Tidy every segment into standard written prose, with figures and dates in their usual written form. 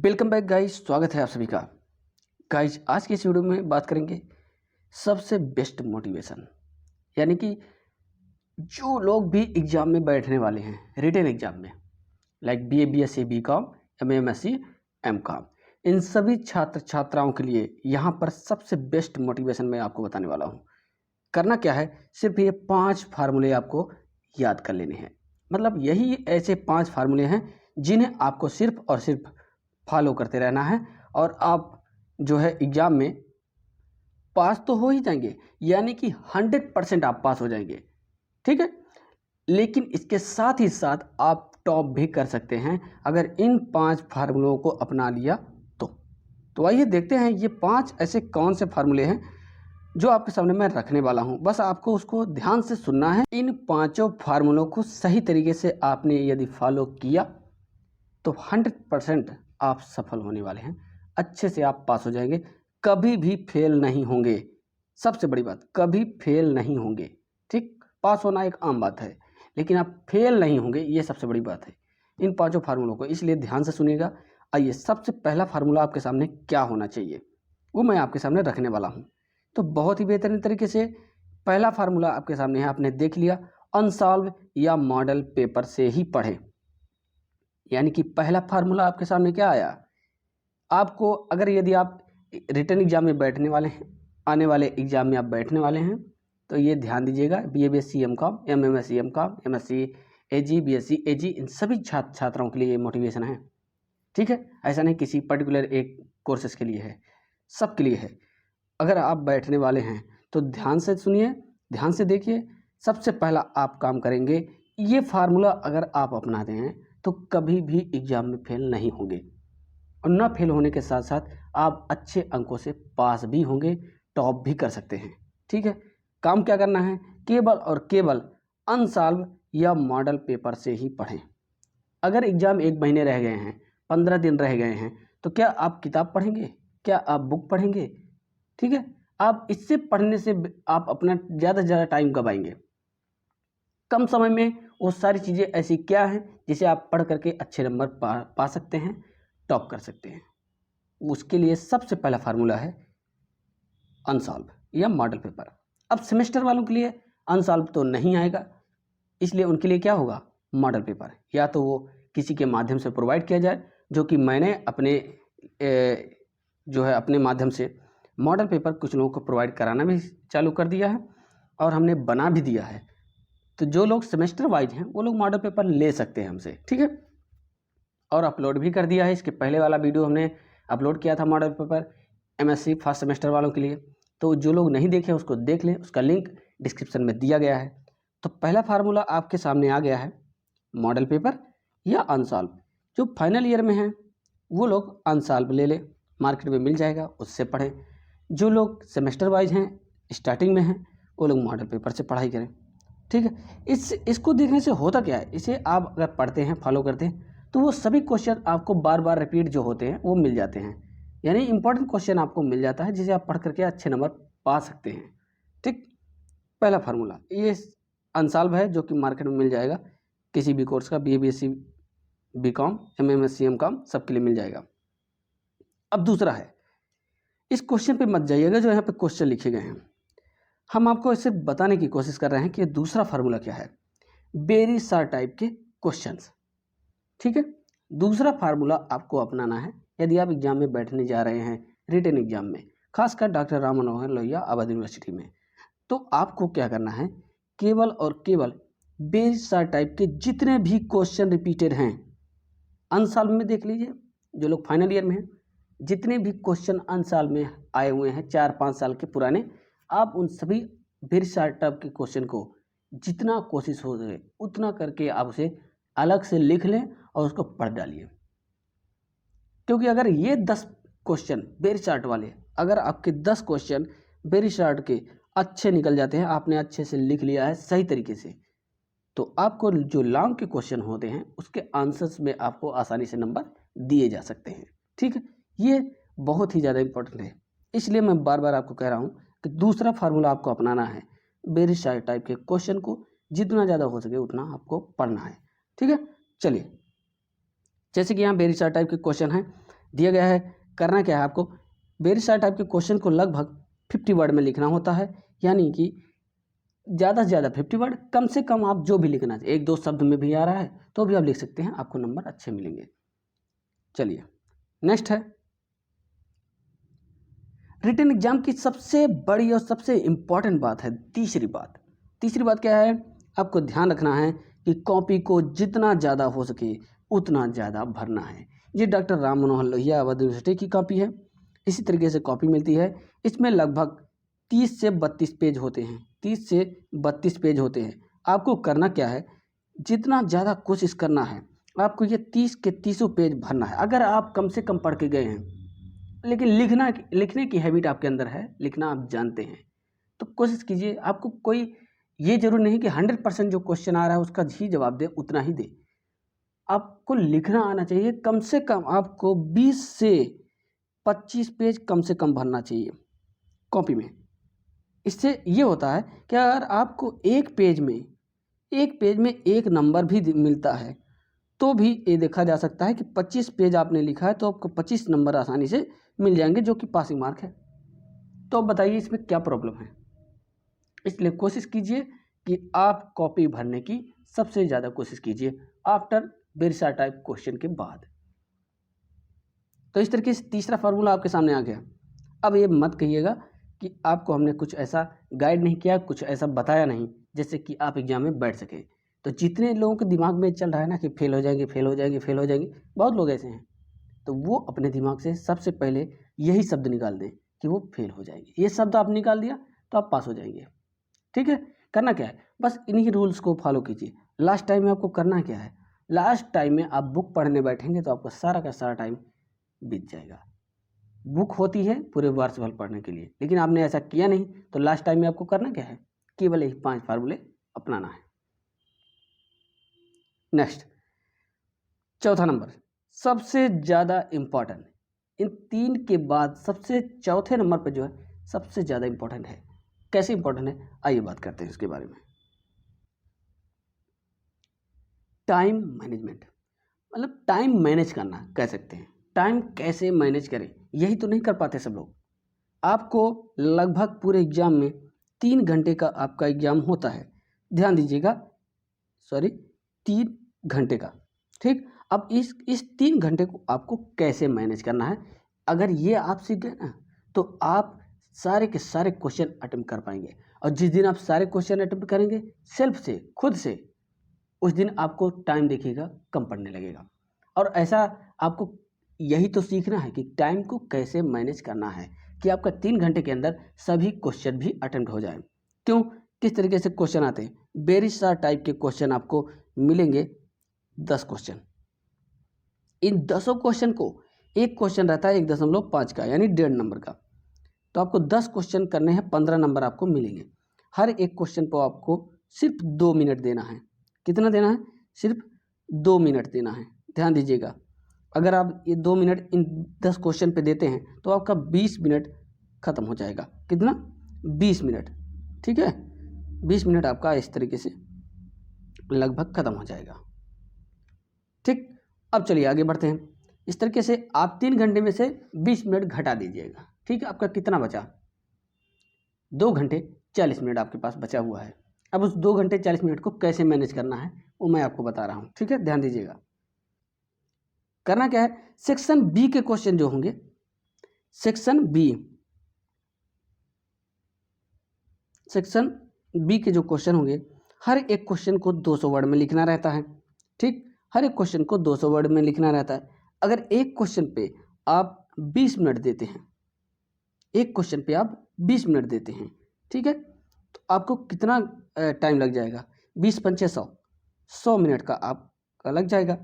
Welcome back guys, स्वागत है आप सभी का। गाइस आज की इस वीडियो में बात करेंगे सबसे बेस्ट मोटिवेशन, यानी कि जो लोग भी एग्जाम में बैठने वाले हैं रिटन एग्जाम में, like BA, BSc, BCom, MA, MSc, MCom, इन सभी छात्र छात्राओं के लिए यहाँ पर सबसे बेस्ट मोटिवेशन मैं आपको बताने वाला हूँ। करना क्या है, सिर्फ ये 5 फार्मूले आपको याद कर लेने हैं। मतलब यही ऐसे 5 फार्मूले हैं जिन्हें आपको सिर्फ और सिर्फ फॉलो करते रहना है और आप जो है एग्जाम में पास तो हो ही जाएंगे, यानी कि 100% आप पास हो जाएंगे। ठीक है, लेकिन इसके साथ ही साथ आप टॉप भी कर सकते हैं अगर इन 5 फार्मूलों को अपना लिया तो आइए देखते हैं ये 5 ऐसे कौन से फार्मूले हैं जो आपके सामने मैं रखने वाला हूं। बस आपको उसको ध्यान से सुनना है। इन 5 फार्मूलों को सही तरीके से आपने यदि फॉलो किया तो 100% आप सफल होने वाले हैं, अच्छे से आप पास हो जाएंगे, कभी भी फेल नहीं होंगे। सबसे बड़ी बात, कभी फेल नहीं होंगे। ठीक, पास होना एक आम बात है, लेकिन आप फेल नहीं होंगे, ये सबसे बड़ी बात है। इन 5 फार्मूलों को इसलिए ध्यान से सुनिएगा। आइए, सबसे पहला फार्मूला आपके सामने क्या होना चाहिए वो मैं आपके सामने रखने वाला हूँ। तो बहुत ही बेहतरीन तरीके से पहला फार्मूला आपके सामने है, आपने देख लिया। अनसॉल्व या मॉडल पेपर से ही पढ़ें। यानी कि पहला फार्मूला आपके सामने क्या आया, आपको अगर यदि आप रिटन एग्जाम में बैठने वाले हैं, आने वाले एग्जाम में आप बैठने वाले हैं, तो ये ध्यान दीजिएगा। BA, BSc, MCom, MMSc, MCom, MSc, AG, BSc, AG, इन सभी छात्रों के लिए ये मोटिवेशन है। ठीक है, ऐसा नहीं किसी पर्टिकुलर एक कोर्सेज के लिए है, सबके लिए है। अगर आप बैठने वाले हैं तो ध्यान से सुनिए, ध्यान से देखिए। सबसे पहला आप काम करेंगे, ये फार्मूला अगर आप अपनाते हैं तो कभी भी एग्जाम में फेल नहीं होंगे, और ना फेल होने के साथ साथ आप अच्छे अंकों से पास भी होंगे, टॉप भी कर सकते हैं। ठीक है, काम क्या करना है, केवल और केवल अनसॉल्व या मॉडल पेपर से ही पढ़ें। अगर एग्जाम 1 महीने रह गए हैं, 15 दिन रह गए हैं, तो क्या आप किताब पढ़ेंगे, क्या आप बुक पढ़ेंगे? ठीक है, आप इससे पढ़ने से आप अपना ज़्यादा से ज़्यादा टाइम गवाएंगे। कम समय में वो सारी चीज़ें ऐसी क्या हैं जिसे आप पढ़ करके अच्छे नंबर पा सकते हैं, टॉप कर सकते हैं। उसके लिए सबसे पहला फार्मूला है अनसॉल्व या मॉडल पेपर। अब सेमेस्टर वालों के लिए अनसॉल्व तो नहीं आएगा, इसलिए उनके लिए क्या होगा, मॉडल पेपर। या तो वो किसी के माध्यम से प्रोवाइड किया जाए, जो कि मैंने अपने जो है अपने माध्यम से मॉडल पेपर कुछ लोगों को प्रोवाइड कराना भी चालू कर दिया है और हमने बना भी दिया है। तो जो लोग सेमेस्टर वाइज हैं वो लोग मॉडल पेपर ले सकते हैं हमसे। ठीक है, और अपलोड भी कर दिया है। इसके पहले वाला वीडियो हमने अपलोड किया था model paper MSc first semester वालों के लिए, तो जो लोग नहीं देखे उसको देख लें, उसका लिंक डिस्क्रिप्शन में दिया गया है। तो पहला फार्मूला आपके सामने आ गया है, मॉडल पेपर या अनसॉल्व। जो फाइनल ईयर में हैं वो लोग अनसॉल्व ले लें, मार्केट में मिल जाएगा, उससे पढ़ें। जो लोग सेमेस्टर वाइज हैं, स्टार्टिंग में हैं, वो लोग मॉडल पेपर से पढ़ाई करें। ठीक है, इसको देखने से होता क्या है, इसे आप अगर पढ़ते हैं, फॉलो करते हैं, तो वो सभी क्वेश्चन आपको बार बार रिपीट जो होते हैं वो मिल जाते हैं। यानी इंपॉर्टेंट क्वेश्चन आपको मिल जाता है जिसे आप पढ़ करके अच्छे नंबर पा सकते हैं। ठीक, पहला फार्मूला ये अनसॉल्व है, जो कि मार्केट में मिल जाएगा किसी भी कोर्स का, BA, BSc, BCom, MSc, MCom, सबके लिए मिल जाएगा। अब दूसरा है, इस क्वेश्चन पे मत जाइएगा जो यहाँ पे क्वेश्चन लिखे गए हैं, हम आपको इसे बताने की कोशिश कर रहे हैं कि दूसरा फार्मूला क्या है, वेरी शॉर्ट टाइप के क्वेश्चंस। ठीक है, दूसरा फार्मूला आपको अपनाना है यदि आप एग्जाम में बैठने जा रहे हैं, रिटन एग्जाम में, खासकर डॉक्टर राम मनोहर लोहिया अवध यूनिवर्सिटी में। तो आपको क्या करना है, केवल और केवल वेरी शॉर्ट टाइप के जितने भी क्वेश्चन रिपीटेड हैं, अनसॉल्व में देख लीजिए, जो लोग फाइनल ईयर में हैं, जितने भी क्वेश्चन अनसॉल्व में आए हुए हैं 4-5 साल के पुराने, आप उन सभी वेरी शॉर्ट टाइप के क्वेश्चन को जितना कोशिश हो सके उतना करके आप उसे अलग से लिख लें और उसको पढ़ डालिए। क्योंकि अगर ये 10 क्वेश्चन वेरी शॉर्ट वाले, अगर आपके 10 क्वेश्चन वेरी शॉर्ट के अच्छे निकल जाते हैं, आपने अच्छे से लिख लिया है सही तरीके से, तो आपको जो लॉन्ग के क्वेश्चन होते हैं उसके आंसर्स में आपको आसानी से नंबर दिए जा सकते हैं। ठीक है, ये बहुत ही ज़्यादा इंपॉर्टेंट है, इसलिए मैं बार बार आपको कह रहा हूँ कि दूसरा फार्मूला आपको अपनाना है, वेरी शॉर्ट टाइप के क्वेश्चन को जितना ज़्यादा हो सके उतना आपको पढ़ना है। ठीक है, चलिए, जैसे कि यहाँ वेरी शॉर्ट टाइप के क्वेश्चन हैं, दिया गया है। करना क्या है आपको, वेरी शार्ट टाइप के क्वेश्चन को लगभग 50 वर्ड में लिखना होता है, यानी कि ज़्यादा से ज़्यादा 50 वर्ड, कम से कम आप जो भी लिखना चाहिए, 1-2 शब्द में भी आ रहा है तो भी आप लिख सकते हैं, आपको नंबर अच्छे मिलेंगे। चलिए नेक्स्ट है रिटन एग्जाम की सबसे बड़ी और सबसे इम्पॉर्टेंट बात है तीसरी बात क्या है, आपको ध्यान रखना है कि कॉपी को जितना ज़्यादा हो सके उतना ज़्यादा भरना है। ये डॉक्टर राम मनोहर लोहिया अवध यूनिवर्सिटी की कॉपी है। इसी तरीके से कॉपी मिलती है, इसमें लगभग 30 से 32 पेज होते हैं, 30 से 32 पेज होते हैं। आपको करना क्या है, जितना ज़्यादा कोशिश करना है, आपको ये 30 के 30 पेज भरना है। अगर आप कम से कम पढ़ के गए हैं लेकिन लिखने की हैबिट आपके अंदर है, लिखना आप जानते हैं, तो कोशिश कीजिए। आपको कोई ये जरूर नहीं कि 100% जो क्वेश्चन आ रहा है उसका ही जवाब दे, उतना ही दे। आपको लिखना आना चाहिए, कम से कम आपको 20 से 25 पेज कम से कम भरना चाहिए कॉपी में। इससे ये होता है कि अगर आपको एक पेज में एक नंबर भी मिलता है तो भी ये देखा जा सकता है कि 25 पेज आपने लिखा है तो आपको 25 नंबर आसानी से मिल जाएंगे, जो कि पासिंग मार्क है। तो बताइए इसमें क्या प्रॉब्लम है। इसलिए कोशिश कीजिए कि आप कॉपी भरने की सबसे ज़्यादा कोशिश कीजिए आफ्टर बेरसा टाइप क्वेश्चन के बाद। तो इस तरीके से तीसरा फार्मूला आपके सामने आ गया। अब ये मत कहिएगा कि आपको हमने कुछ ऐसा गाइड नहीं किया, कुछ ऐसा बताया नहीं जिससे कि आप एग्जाम में बैठ सके। तो जितने लोगों के दिमाग में चल रहा है ना कि फेल हो जाएंगे, बहुत लोग ऐसे हैं, तो वो अपने दिमाग से सबसे पहले यही शब्द निकाल दें कि वो फेल हो जाएंगे। ये शब्द आप निकाल दिया तो आप पास हो जाएंगे। ठीक है, करना क्या है, बस इन्हीं रूल्स को फॉलो कीजिए। लास्ट टाइम में आपको करना क्या है, लास्ट टाइम में आप बुक पढ़ने बैठेंगे तो आपका सारा का सारा टाइम बीत जाएगा। बुक होती है पूरे वर्ष भर पढ़ने के लिए, लेकिन आपने ऐसा किया नहीं, तो लास्ट टाइम में आपको करना क्या है, केवल यही 5 फार्मूले अपनाना है। नेक्स्ट, चौथा नंबर सबसे ज़्यादा इम्पॉर्टेंट, इन 3 के बाद सबसे चौथे नंबर पर जो है सबसे ज़्यादा इम्पॉर्टेंट है। कैसे इम्पॉर्टेंट है, आइए बात करते हैं इसके बारे में। टाइम मैनेजमेंट, मतलब टाइम मैनेज करना कह सकते हैं। टाइम कैसे मैनेज करें, यही तो नहीं कर पाते सब लोग। आपको लगभग पूरे एग्जाम में 3 घंटे का आपका एग्जाम होता है, ध्यान दीजिएगा, 3 घंटे का। ठीक, अब इस 3 घंटे को आपको कैसे मैनेज करना है, अगर ये आप सीख गए ना तो आप सारे के सारे क्वेश्चन अटेम्प्ट कर पाएंगे। और जिस दिन आप सारे क्वेश्चन अटेम्प्ट करेंगे सेल्फ से, खुद से, उस दिन आपको टाइम देखिएगा कम पड़ने लगेगा। और ऐसा आपको यही तो सीखना है कि टाइम को कैसे मैनेज करना है कि आपका 3 घंटे के अंदर सभी क्वेश्चन भी अटेम्प्ट हो जाए। क्यों, किस तरीके से क्वेश्चन आते हैं, वेरी शार्ट टाइप के क्वेश्चन आपको मिलेंगे 10 क्वेश्चन। इन 10 क्वेश्चन को, एक क्वेश्चन रहता है 1.5 का, यानी 1.5 नंबर का, तो आपको 10 क्वेश्चन करने हैं, 15 नंबर आपको मिलेंगे। हर एक क्वेश्चन को आपको सिर्फ 2 मिनट देना है। कितना देना है, सिर्फ 2 मिनट देना है। ध्यान दीजिएगा, अगर आप ये 2 मिनट इन 10 क्वेश्चन पे देते हैं तो आपका 20 मिनट खत्म हो जाएगा। कितना, 20 मिनट। ठीक है, 20 मिनट आपका इस तरीके से लगभग खत्म हो जाएगा। ठीक, अब चलिए आगे बढ़ते हैं। इस तरीके से आप 3 घंटे में से 20 मिनट घटा दीजिएगा। ठीक है, आपका कितना बचा, 2 घंटे 40 मिनट आपके पास बचा हुआ है। अब उस 2 घंटे 40 मिनट को कैसे मैनेज करना है वो मैं आपको बता रहा हूँ। ठीक है, ध्यान दीजिएगा। करना क्या है, सेक्शन बी के क्वेश्चन जो होंगे, सेक्शन बी के जो क्वेश्चन होंगे, हर एक क्वेश्चन को 200 वर्ड में लिखना रहता है। ठीक, हर एक क्वेश्चन को 200 वर्ड में लिखना रहता है। अगर एक क्वेश्चन पे आप 20 मिनट देते हैं, एक क्वेश्चन पे आप 20 मिनट देते हैं, ठीक है, तो आपको कितना टाइम लग जाएगा, 20 पंचे 100, 100 मिनट का आपका लग जाएगा।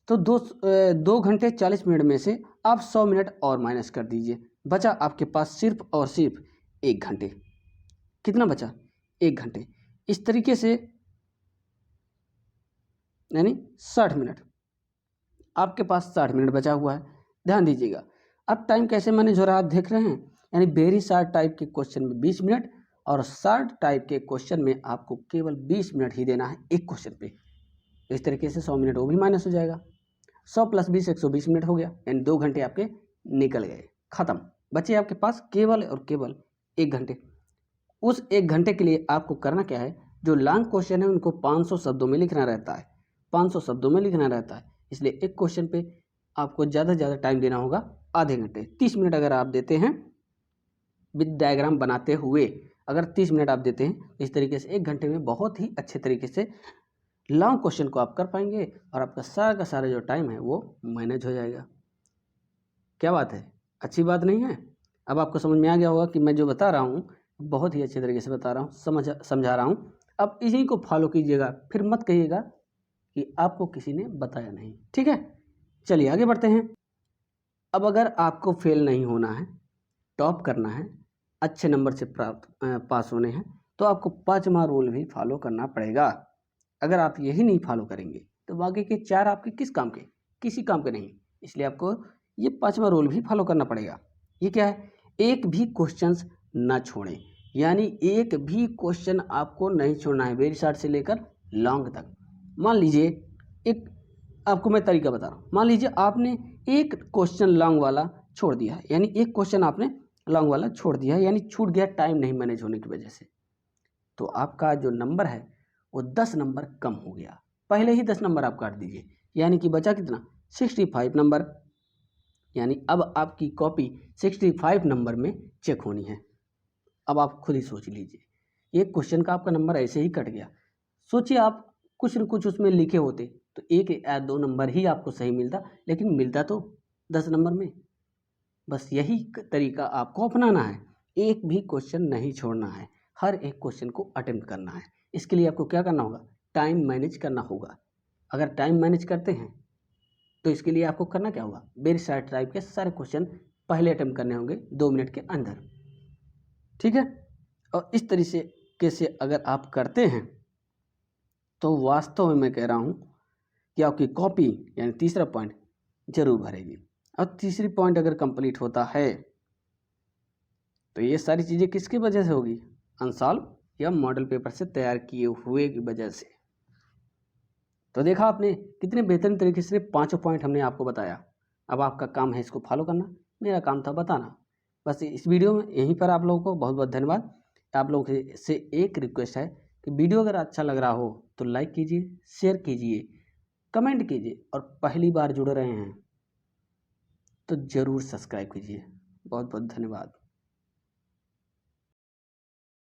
तो 2 घंटे 40 मिनट में से आप 100 मिनट और माइनस कर दीजिए, बचा आपके पास सिर्फ और सिर्फ 1 घंटे। कितना बचा, 1 घंटे। इस तरीके से यानी 60 मिनट, आपके पास 60 मिनट बचा हुआ है। ध्यान दीजिएगा, अब टाइम कैसे मैनेज हो रहा है आप देख रहे हैं, यानी वेरी शार्ट टाइप के क्वेश्चन में 20 मिनट और शार्ट टाइप के क्वेश्चन में आपको केवल 20 मिनट ही देना है एक क्वेश्चन पे। इस तरीके से 100 मिनट वो भी माइनस हो जाएगा। 100 + 20 120 मिनट हो गया, यानी 2 घंटे आपके निकल गए, ख़त्म। बचे आपके पास केवल और केवल 1 घंटे। उस 1 घंटे के लिए आपको करना क्या है, जो लॉन्ग क्वेश्चन है उनको 500 शब्दों में लिखना रहता है, 500 शब्दों में लिखना रहता है। इसलिए एक क्वेश्चन पे आपको ज़्यादा से ज़्यादा टाइम देना होगा, आधे घंटे। 30 मिनट अगर आप देते हैं विद डायग्राम बनाते हुए, अगर 30 मिनट आप देते हैं, इस तरीके से 1 घंटे में बहुत ही अच्छे तरीके से लॉन्ग क्वेश्चन को आप कर पाएंगे और आपका सारा का सारा जो टाइम है वो मैनेज हो जाएगा। क्या बात है, अच्छी बात नहीं है? अब आपको समझ में आ गया होगा कि मैं जो बता रहा हूँ बहुत ही अच्छे तरीके से बता रहा हूँ, समझा रहा हूँ। अब इसी को फॉलो कीजिएगा, फिर मत कहिएगा कि आपको किसी ने बताया नहीं, ठीक है? चलिए आगे बढ़ते हैं। अब अगर आपको फेल नहीं होना है, टॉप करना है, अच्छे नंबर से पास होने हैं, तो आपको 5वां रूल भी फॉलो करना पड़ेगा। अगर आप यही नहीं फॉलो करेंगे तो बाकी के 4 आपके किस काम के? किसी काम के नहीं। इसलिए आपको ये 5वां रूल भी फॉलो करना पड़ेगा। ये क्या है? एक भी क्वेश्चंस ना छोड़ें, यानी एक भी क्वेश्चन आपको नहीं छोड़ना है, वेरी शॉर्ट से लेकर लॉन्ग तक। मान लीजिए एक आपको मैं तरीका बता रहा हूँ, मान लीजिए आपने एक क्वेश्चन लॉन्ग वाला छोड़ दिया है, यानी एक क्वेश्चन आपने लॉन्ग वाला छोड़ दिया है, यानी छूट गया टाइम नहीं मैनेज होने की वजह से, तो आपका जो नंबर है वो 10 नंबर कम हो गया। पहले ही 10 नंबर आप काट दीजिए, यानी कि बचा कितना? 65 नंबर। यानी अब आपकी कॉपी 65 नंबर में चेक होनी है। अब आप खुद ही सोच लीजिए, एक क्वेश्चन का आपका नंबर ऐसे ही कट गया। सोचिए आप कुछ न कुछ उसमें लिखे होते तो 1 या 2 नंबर ही आपको सही मिलता, लेकिन मिलता तो 10 नंबर में। बस यही तरीका आपको अपनाना है, एक भी क्वेश्चन नहीं छोड़ना है, हर एक क्वेश्चन को अटेम्प्ट करना है। इसके लिए आपको क्या करना होगा? टाइम मैनेज करना होगा। अगर टाइम मैनेज करते हैं तो इसके लिए आपको करना क्या होगा? वेरी शॉर्ट टाइप के सारे क्वेश्चन पहले अटेम्प्ट करने होंगे 2 मिनट के अंदर, ठीक है? और इस तरीके से अगर आप करते हैं तो वास्तव में मैं कह रहा हूँ कि आपकी कॉपी यानी तीसरा पॉइंट जरूर भरेगी। और तीसरी पॉइंट अगर कंप्लीट होता है तो ये सारी चीज़ें किसकी वजह से होगी? अनसॉल्व या मॉडल पेपर से तैयार किए हुए की वजह से। तो देखा आपने कितने बेहतरीन तरीके से 5 पॉइंट हमने आपको बताया। अब आपका काम है इसको फॉलो करना, मेरा काम था बताना। बस इस वीडियो में यहीं पर आप लोगों को बहुत बहुत धन्यवाद। आप लोगों से एक रिक्वेस्ट है कि वीडियो अगर अच्छा लग रहा हो तो लाइक कीजिए, शेयर कीजिए, कमेंट कीजिए, और पहली बार जुड़ रहे हैं तो ज़रूर सब्सक्राइब कीजिए। बहुत बहुत धन्यवाद।